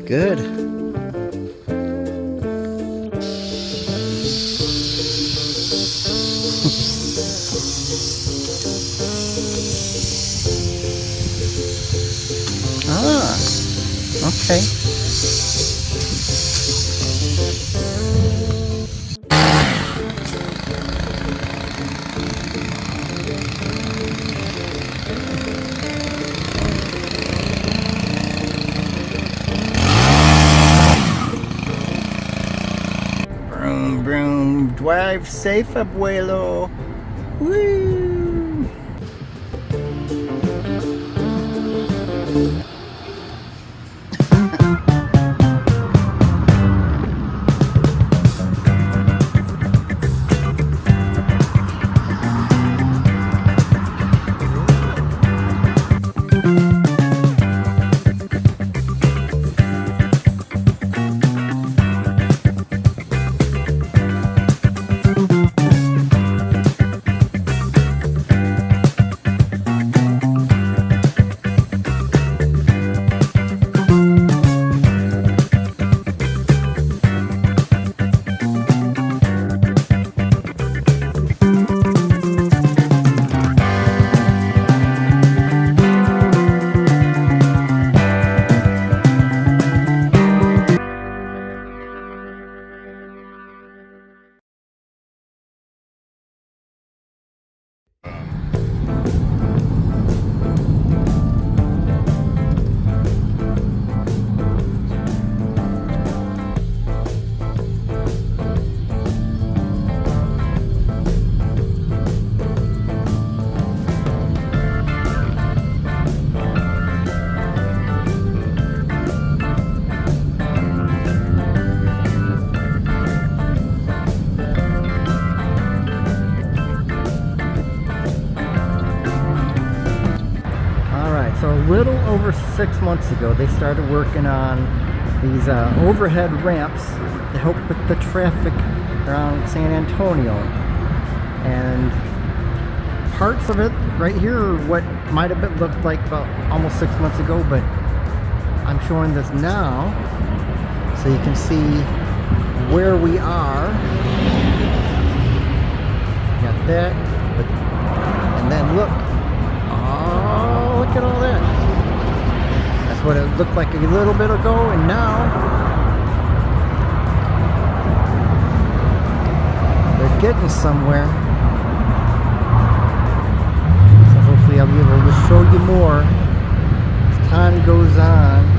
Good. Ah, okay. Broom, broom, drive safe, abuelo. Woo! So a little over 6 months ago, they started working on these overhead ramps to help with the traffic around San Antonio. And parts of it right here are what might have been looked like about almost 6 months ago, but I'm showing this now so you can see where we are. Got that, and then look. Oh, look at all that. That's what it looked like a little bit ago, and now they're getting somewhere. So hopefully I'll be able to show you more as time goes on.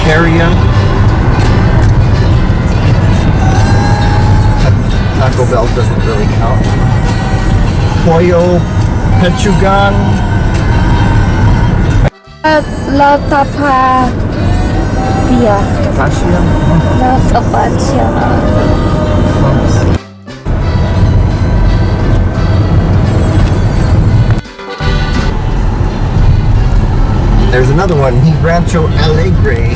Carrion. Taco Bell doesn't really count. Pollo Pechugan. La Tapatía. Tapatía. La Tapatía. There's another one, Rancho Alegre.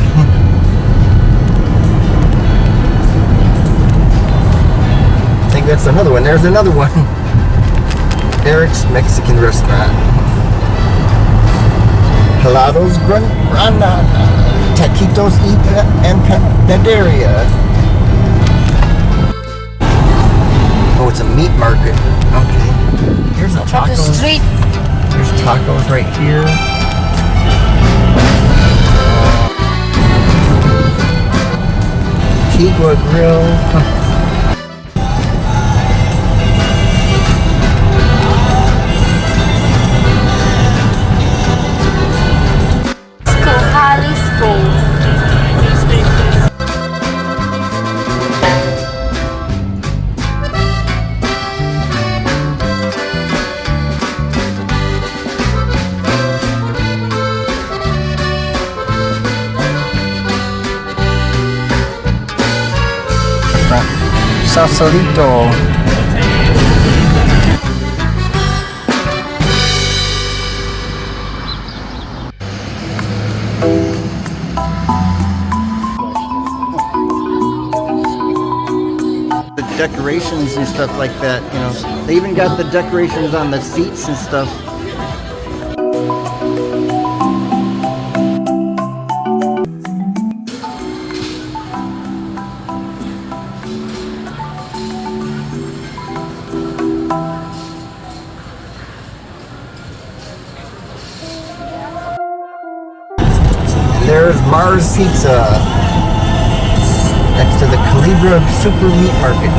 I think that's another one. There's another one. Eric's Mexican Restaurant. Helados Granada. Taquitos and Panaderia. Oh, it's a meat market. Okay. Here's a tacos. The street. There's tacos right here. Antigua Grill. Sausalito. The decorations and stuff like that, you know. They even got the decorations on the seats and stuff. There's MAARS Pizza next to the Calibra Super Meat Market.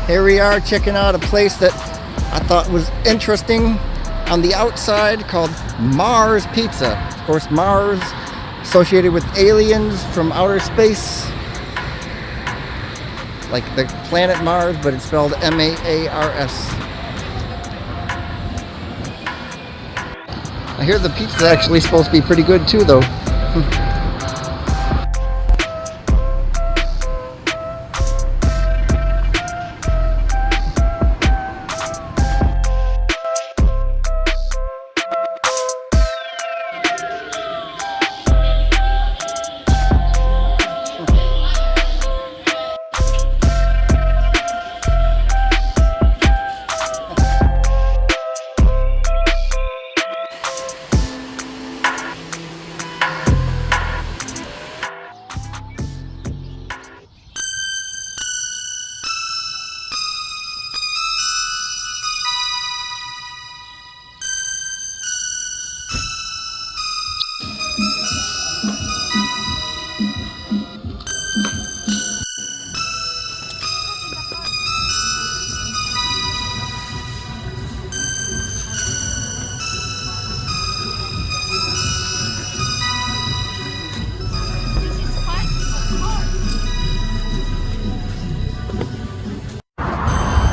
Here we are checking out a place that I thought was interesting on the outside called MAARS Pizza. Of course, Mars associated with aliens from outer space, like the planet Mars, but it's spelled M-A-A-R-S. I hear the pizza's actually supposed to be pretty good too, though.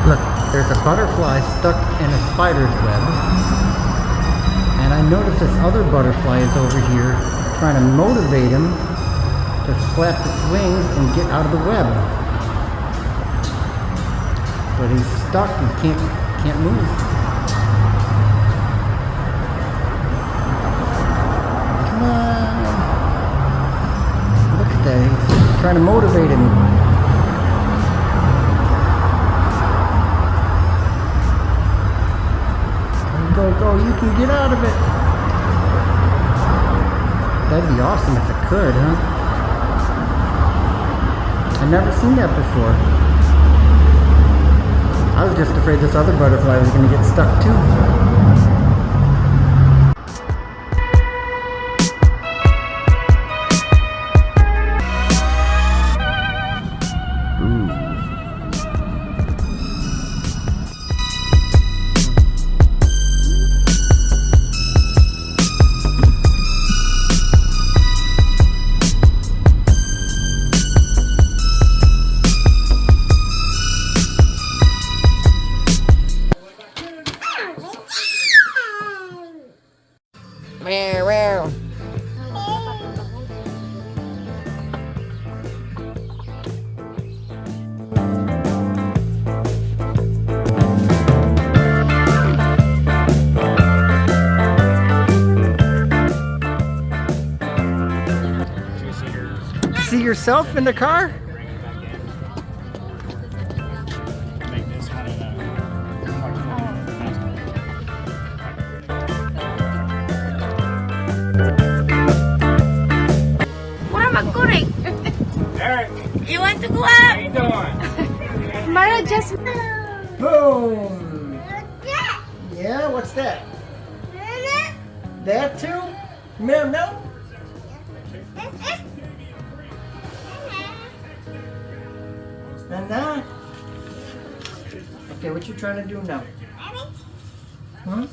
Look, there's a butterfly stuck in a spider's web. And I noticed this other butterfly is over here trying to motivate him to flap its wings and get out of the web. But he's stuck and can't move. Come on. Look at that, he's trying to motivate him. Go, you can get out of it. That'd be awesome if it could, huh? I've never seen that before. I was just afraid this other butterfly was going to get stuck too. see yourself in the car? Mura magkuring. Eric, You want to go how up? you doing? Mara just... Boom! Yeah, what's that? That too? Ma'am, no? And now? Okay, what you trying to do now? Hmm?